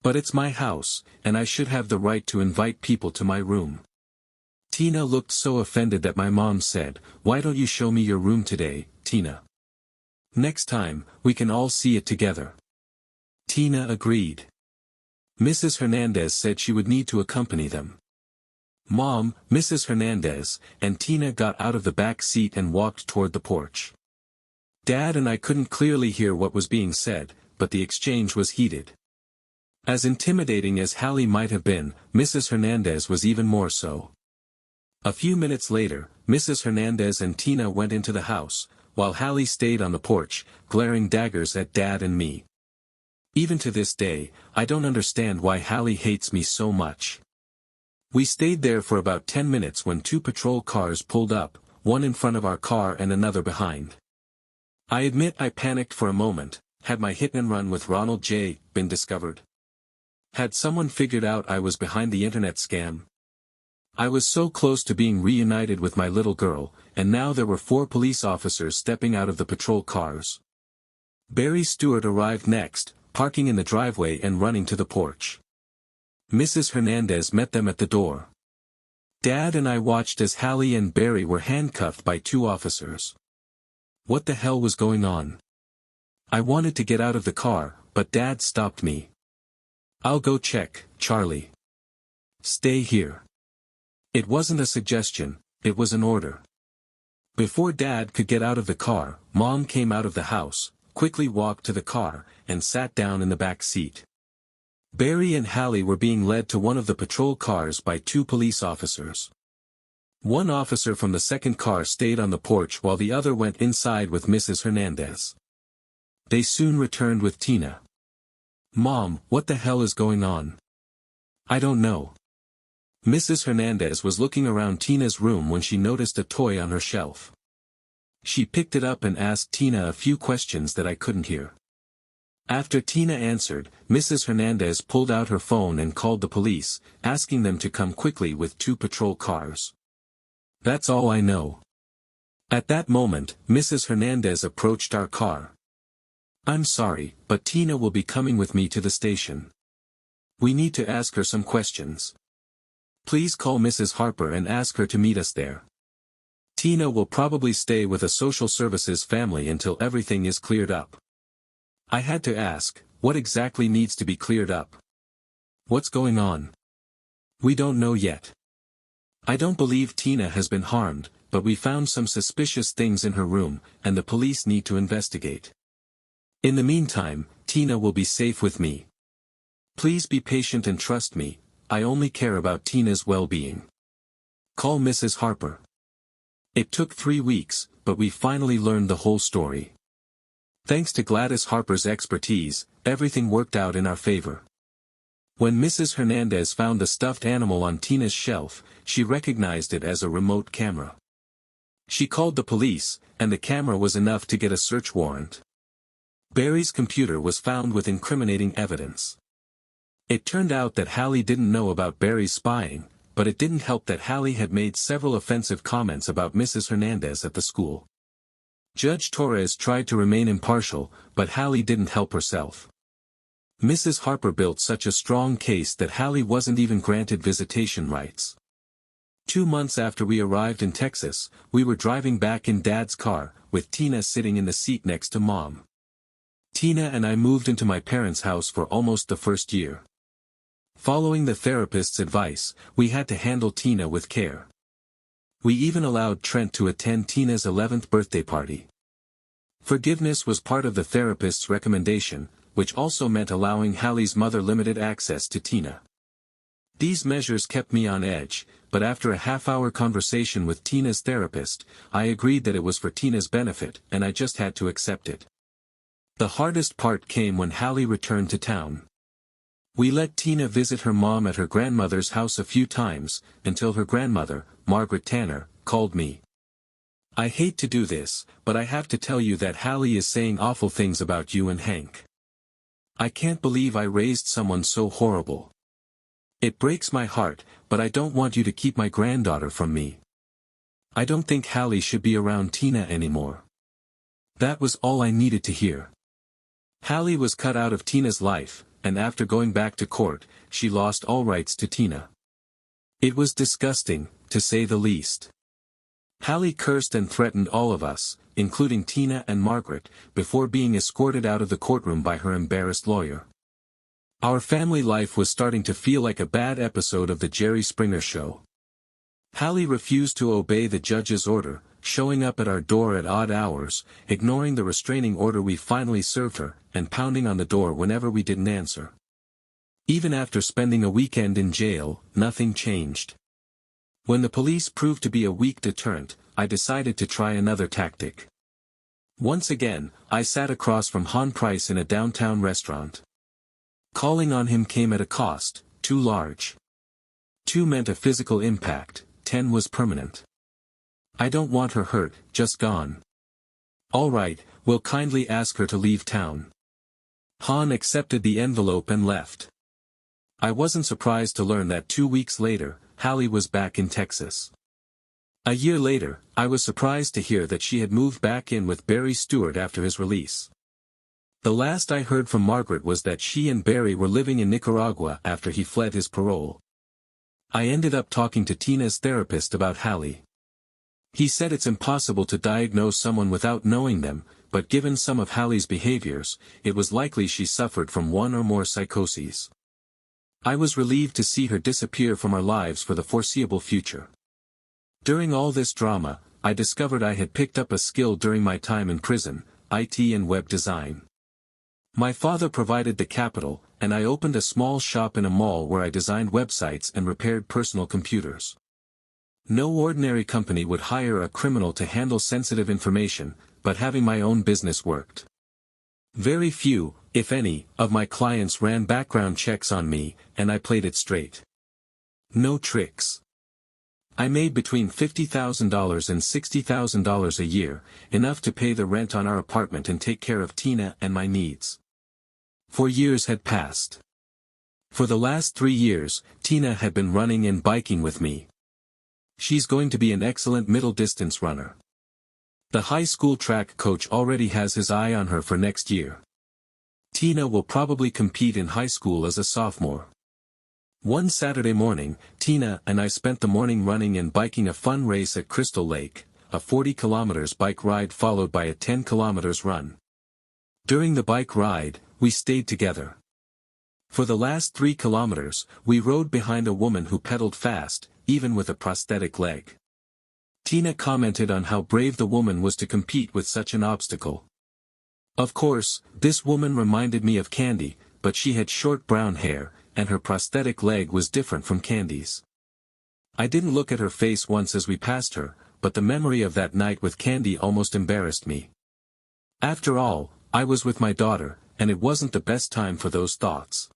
But it's my house, and I should have the right to invite people to my room." Tina looked so offended that my mom said, "Why don't you show me your room today, Tina? Next time, we can all see it together." Tina agreed. Mrs. Hernandez said she would need to accompany them. Mom, Mrs. Hernandez, and Tina got out of the back seat and walked toward the porch. Dad and I couldn't clearly hear what was being said, but the exchange was heated. As intimidating as Hallie might have been, Mrs. Hernandez was even more so. A few minutes later, Mrs. Hernandez and Tina went into the house, while Hallie stayed on the porch, glaring daggers at Dad and me. Even to this day, I don't understand why Hallie hates me so much. We stayed there for about 10 minutes when 2 patrol cars pulled up, one in front of our car and another behind. I admit I panicked for a moment. Had my hit and run with Ronald J. been discovered? Had someone figured out I was behind the internet scam? I was so close to being reunited with my little girl, and now there were 4 police officers stepping out of the patrol cars. Barry Stewart arrived next, parking in the driveway and running to the porch. Mrs. Hernandez met them at the door. Dad and I watched as Hallie and Barry were handcuffed by 2 officers. What the hell was going on? I wanted to get out of the car, but Dad stopped me. "I'll go check, Charlie. Stay here." It wasn't a suggestion, it was an order. Before Dad could get out of the car, Mom came out of the house, quickly walked to the car, and sat down in the back seat. Barry and Hallie were being led to one of the patrol cars by 2 police officers. One officer from the second car stayed on the porch while the other went inside with Mrs. Hernandez. They soon returned with Tina. "Mom, what the hell is going on?" "I don't know." Mrs. Hernandez was looking around Tina's room when she noticed a toy on her shelf. She picked it up and asked Tina a few questions that I couldn't hear. After Tina answered, Mrs. Hernandez pulled out her phone and called the police, asking them to come quickly with 2 patrol cars. That's all I know. At that moment, Mrs. Hernandez approached our car. "I'm sorry, but Tina will be coming with me to the station. We need to ask her some questions. Please call Mrs. Harper and ask her to meet us there. Tina will probably stay with a social services family until everything is cleared up." I had to ask, what exactly needs to be cleared up? What's going on? We don't know yet. I don't believe Tina has been harmed, but we found some suspicious things in her room, and the police need to investigate. In the meantime, Tina will be safe with me. Please be patient and trust me, I only care about Tina's well-being. Call Mrs. Harper. It took 3 weeks, but we finally learned the whole story. Thanks to Gladys Harper's expertise, everything worked out in our favor. When Mrs. Hernandez found the stuffed animal on Tina's shelf, she recognized it as a remote camera. She called the police, and the camera was enough to get a search warrant. Barry's computer was found with incriminating evidence. It turned out that Hallie didn't know about Barry's spying, but it didn't help that Hallie had made several offensive comments about Mrs. Hernandez at the school. Judge Torres tried to remain impartial, but Hallie didn't help herself. Mrs. Harper built such a strong case that Hallie wasn't even granted visitation rights. 2 months after we arrived in Texas, we were driving back in Dad's car, with Tina sitting in the seat next to Mom. Tina and I moved into my parents' house for almost the first year. Following the therapist's advice, we had to handle Tina with care. We even allowed Trent to attend Tina's 11th birthday party. Forgiveness was part of the therapist's recommendation, which also meant allowing Hallie's mother limited access to Tina. These measures kept me on edge, but after a half-hour conversation with Tina's therapist, I agreed that it was for Tina's benefit, and I just had to accept it. The hardest part came when Hallie returned to town. We let Tina visit her mom at her grandmother's house a few times, until her grandmother, Margaret Tanner, called me. I hate to do this, but I have to tell you that Hallie is saying awful things about you and Hank. I can't believe I raised someone so horrible. It breaks my heart, but I don't want you to keep my granddaughter from me. I don't think Hallie should be around Tina anymore. That was all I needed to hear. Hallie was cut out of Tina's life, and after going back to court, she lost all rights to Tina. It was disgusting, to say the least. Hallie cursed and threatened all of us, including Tina and Margaret, before being escorted out of the courtroom by her embarrassed lawyer. Our family life was starting to feel like a bad episode of the Jerry Springer Show. Hallie refused to obey the judge's order, showing up at our door at odd hours, ignoring the restraining order we finally served her, and pounding on the door whenever we didn't answer. Even after spending a weekend in jail, nothing changed. When the police proved to be a weak deterrent, I decided to try another tactic. Once again, I sat across from Han Price in a downtown restaurant. Calling on him came at a cost, too large. 2 meant a physical impact, 10 was permanent. I don't want her hurt, just gone. All right, we'll kindly ask her to leave town. Han accepted the envelope and left. I wasn't surprised to learn that 2 weeks later, Hallie was back in Texas. A year later, I was surprised to hear that she had moved back in with Barry Stewart after his release. The last I heard from Margaret was that she and Barry were living in Nicaragua after he fled his parole. I ended up talking to Tina's therapist about Hallie. He said it's impossible to diagnose someone without knowing them, but given some of Hallie's behaviors, it was likely she suffered from one or more psychoses. I was relieved to see her disappear from our lives for the foreseeable future. During all this drama, I discovered I had picked up a skill during my time in prison, IT and web design. My father provided the capital, and I opened a small shop in a mall where I designed websites and repaired personal computers. No ordinary company would hire a criminal to handle sensitive information, but having my own business worked. Very few, if any, of my clients ran background checks on me, and I played it straight. No tricks. I made between $50,000 and $60,000 a year, enough to pay the rent on our apartment and take care of Tina and my needs. 4 years had passed. For the last 3 years, Tina had been running and biking with me. She's going to be an excellent middle-distance runner. The high school track coach already has his eye on her for next year. Tina will probably compete in high school as a sophomore. One Saturday morning, Tina and I spent the morning running and biking a fun race at Crystal Lake, a 40 kilometers bike ride followed by a 10 kilometers run. During the bike ride, we stayed together. For the last 3 kilometers, we rode behind a woman who pedaled fast, even with a prosthetic leg. Tina commented on how brave the woman was to compete with such an obstacle. Of course, this woman reminded me of Candy, but she had short brown hair, and her prosthetic leg was different from Candy's. I didn't look at her face once as we passed her, but the memory of that night with Candy almost embarrassed me. After all, I was with my daughter, and it wasn't the best time for those thoughts.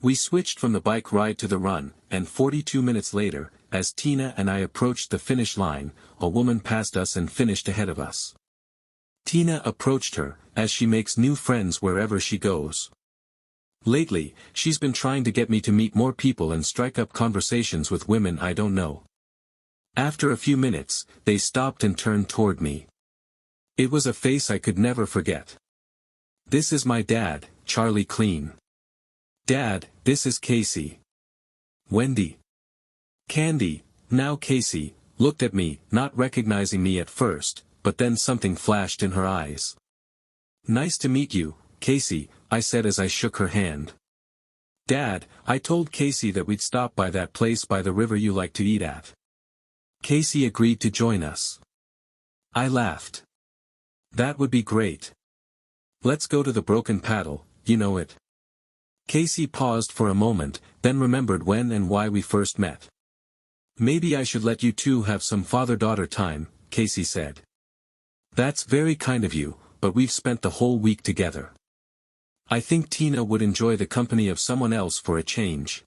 We switched from the bike ride to the run, and 42 minutes later, as Tina and I approached the finish line, a woman passed us and finished ahead of us. Tina approached her, as she makes new friends wherever she goes. Lately, she's been trying to get me to meet more people and strike up conversations with women I don't know. After a few minutes, they stopped and turned toward me. It was a face I could never forget. "This is my dad, Charlie Clean." "Dad, this is Casey." "Wendy." Candy, now Casey, looked at me, not recognizing me at first, but then something flashed in her eyes. "Nice to meet you, Casey," I said as I shook her hand. "Dad, I told Casey that we'd stop by that place by the river you like to eat at." Casey agreed to join us. I laughed. "That would be great. Let's go to the Broken Paddle, you know it." Casey paused for a moment, then remembered when and why we first met. "Maybe I should let you two have some father-daughter time," Casey said. "That's very kind of you, but we've spent the whole week together. I think Tina would enjoy the company of someone else for a change.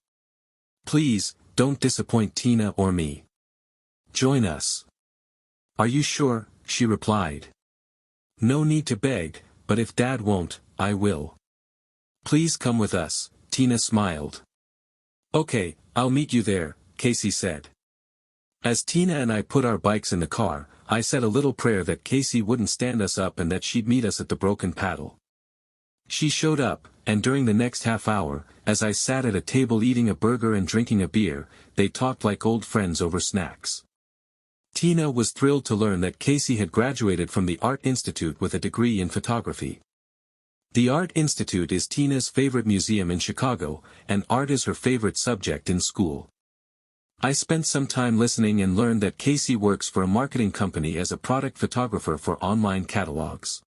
Please, don't disappoint Tina or me. Join us." "Are you sure?" she replied. "No need to beg, but if Dad won't, I will." "Please come with us," Tina smiled. "Okay, I'll meet you there," Casey said. As Tina and I put our bikes in the car, I said a little prayer that Casey wouldn't stand us up and that she'd meet us at the Broken Paddle. She showed up, and during the next half hour, as I sat at a table eating a burger and drinking a beer, they talked like old friends over snacks. Tina was thrilled to learn that Casey had graduated from the Art Institute with a degree in photography. The Art Institute is Tina's favorite museum in Chicago, and art is her favorite subject in school. I spent some time listening and learned that Casey works for a marketing company as a product photographer for online catalogs.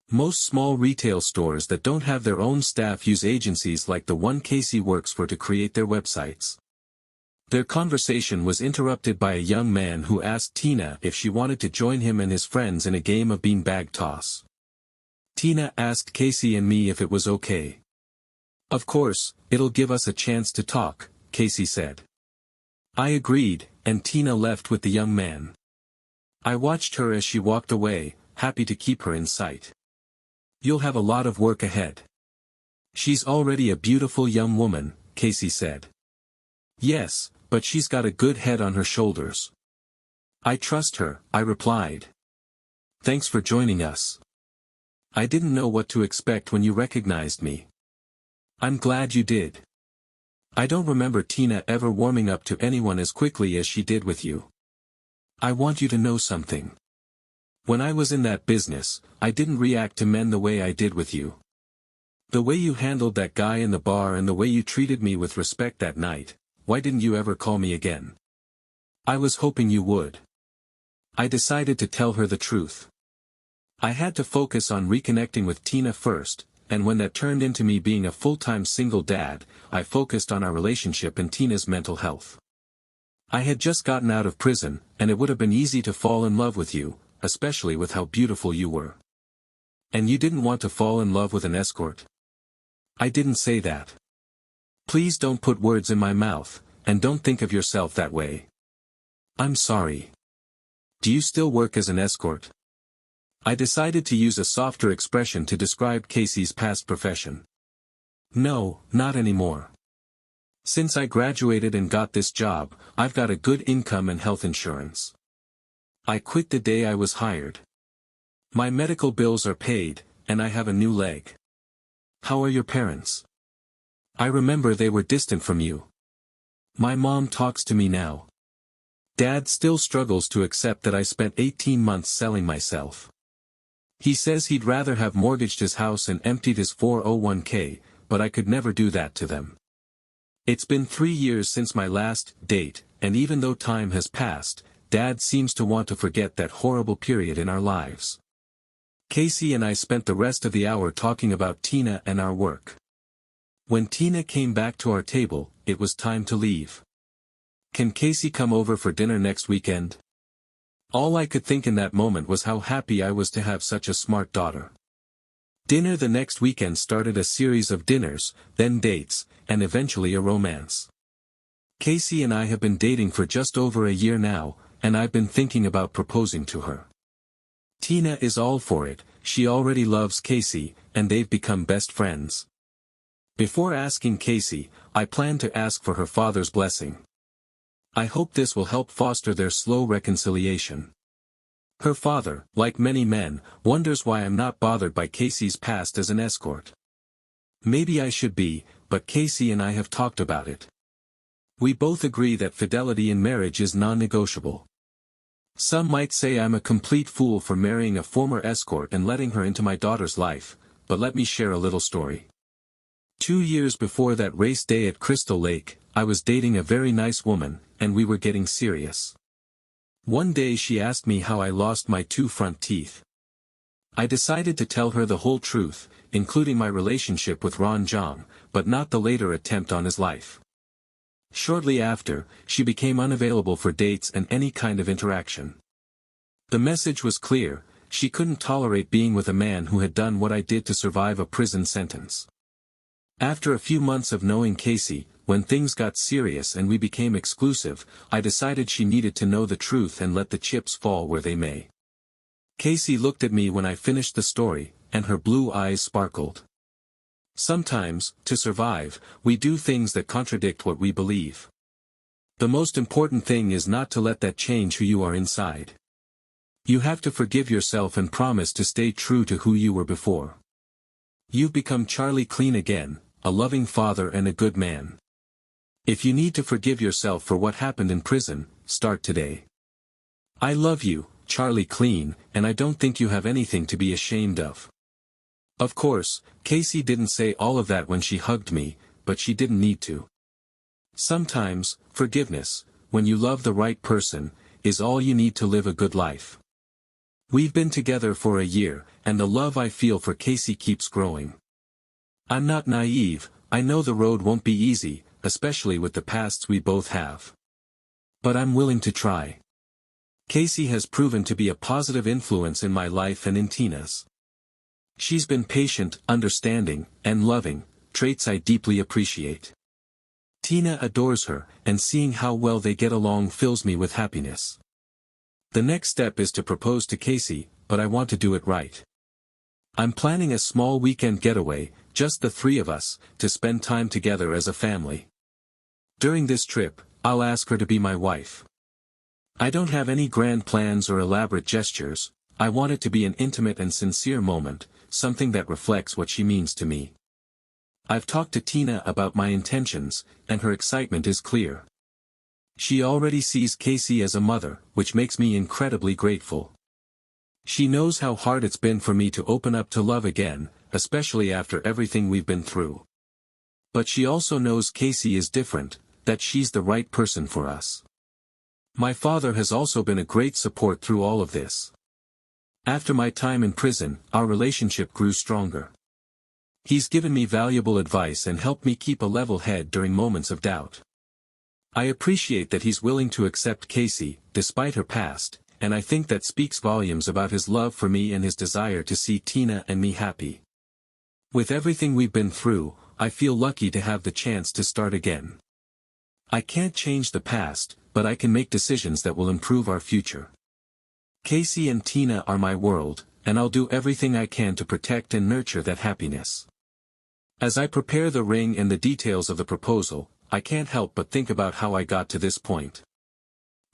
Most small retail stores that don't have their own staff use agencies like the one Casey works for to create their websites. Their conversation was interrupted by a young man who asked Tina if she wanted to join him and his friends in a game of beanbag toss. Tina asked Casey and me if it was okay. "Of course, it'll give us a chance to talk," Casey said. I agreed, and Tina left with the young man. I watched her as she walked away, happy to keep her in sight. "You'll have a lot of work ahead." "She's already a beautiful young woman," Casey said. "Yes, but she's got a good head on her shoulders." "I trust her," I replied. "Thanks for joining us. I didn't know what to expect when you recognized me." "I'm glad you did. I don't remember Tina ever warming up to anyone as quickly as she did with you. I want you to know something. When I was in that business, I didn't react to men the way I did with you. The way you handled that guy in the bar and the way you treated me with respect that night, why didn't you ever call me again? I was hoping you would." I decided to tell her the truth. I had to focus on reconnecting with Tina first, and when that turned into me being a full-time single dad, I focused on our relationship and Tina's mental health. I had just gotten out of prison, and it would have been easy to fall in love with you, especially with how beautiful you were. "And you didn't want to fall in love with an escort?" "I didn't say that. Please don't put words in my mouth, and don't think of yourself that way." "I'm sorry. Do you still work as an escort?" I decided to use a softer expression to describe Casey's past profession. "No, not anymore. Since I graduated and got this job, I've got a good income and health insurance. I quit the day I was hired. My medical bills are paid, and I have a new leg." "How are your parents?" "I remember they were distant from you. My mom talks to me now. Dad still struggles to accept that I spent 18 months selling myself. He says he'd rather have mortgaged his house and emptied his 401k, but I could never do that to them. It's been 3 years since my last date, and even though time has passed, Dad seems to want to forget that horrible period in our lives." Casey and I spent the rest of the hour talking about Tina and our work. When Tina came back to our table, it was time to leave. "Can Casey come over for dinner next weekend?" All I could think in that moment was how happy I was to have such a smart daughter. Dinner the next weekend started a series of dinners, then dates, and eventually a romance. Casey and I have been dating for just over a year now, and I've been thinking about proposing to her. Tina is all for it, she already loves Casey, and they've become best friends. Before asking Casey, I plan to ask for her father's blessing. I hope this will help foster their slow reconciliation. Her father, like many men, wonders why I'm not bothered by Casey's past as an escort. Maybe I should be, but Casey and I have talked about it. We both agree that fidelity in marriage is non-negotiable. Some might say I'm a complete fool for marrying a former escort and letting her into my daughter's life, but let me share a little story. 2 years before that race day at Crystal Lake, I was dating a very nice woman, and we were getting serious. One day she asked me how I lost my 2 front teeth. I decided to tell her the whole truth, including my relationship with Ron Jong, but not the later attempt on his life. Shortly after, she became unavailable for dates and any kind of interaction. The message was clear, she couldn't tolerate being with a man who had done what I did to survive a prison sentence. After a few months of knowing Casey, when things got serious and we became exclusive, I decided she needed to know the truth and let the chips fall where they may. Casey looked at me when I finished the story, and her blue eyes sparkled. Sometimes, to survive, we do things that contradict what we believe. The most important thing is not to let that change who you are inside. You have to forgive yourself and promise to stay true to who you were before. You've become Charlie Clean again, a loving father and a good man. If you need to forgive yourself for what happened in prison, start today. I love you, Charlie Clean, and I don't think you have anything to be ashamed of. Of course, Casey didn't say all of that when she hugged me, but she didn't need to. Sometimes, forgiveness, when you love the right person, is all you need to live a good life. We've been together for a year, and the love I feel for Casey keeps growing. I'm not naive, I know the road won't be easy, especially with the pasts we both have. But I'm willing to try. Casey has proven to be a positive influence in my life and in Tina's. She's been patient, understanding, and loving, traits I deeply appreciate. Tina adores her, and seeing how well they get along fills me with happiness. The next step is to propose to Casey, but I want to do it right. I'm planning a small weekend getaway, just the three of us, to spend time together as a family. During this trip, I'll ask her to be my wife. I don't have any grand plans or elaborate gestures, I want it to be an intimate and sincere moment, something that reflects what she means to me. I've talked to Tina about my intentions, and her excitement is clear. She already sees Casey as a mother, which makes me incredibly grateful. She knows how hard it's been for me to open up to love again, especially after everything we've been through. But she also knows Casey is different, that she's the right person for us. My father has also been a great support through all of this. After my time in prison, our relationship grew stronger. He's given me valuable advice and helped me keep a level head during moments of doubt. I appreciate that he's willing to accept Casey, despite her past, and I think that speaks volumes about his love for me and his desire to see Tina and me happy. With everything we've been through, I feel lucky to have the chance to start again. I can't change the past, but I can make decisions that will improve our future. Casey and Tina are my world, and I'll do everything I can to protect and nurture that happiness. As I prepare the ring and the details of the proposal, I can't help but think about how I got to this point.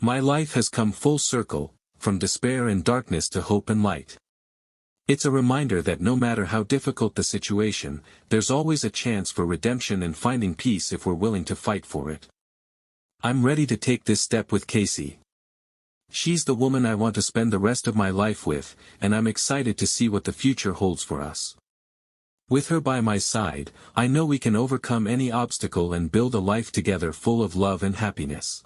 My life has come full circle, from despair and darkness to hope and light. It's a reminder that no matter how difficult the situation, there's always a chance for redemption and finding peace if we're willing to fight for it. I'm ready to take this step with Casey. She's the woman I want to spend the rest of my life with, and I'm excited to see what the future holds for us. With her by my side, I know we can overcome any obstacle and build a life together full of love and happiness.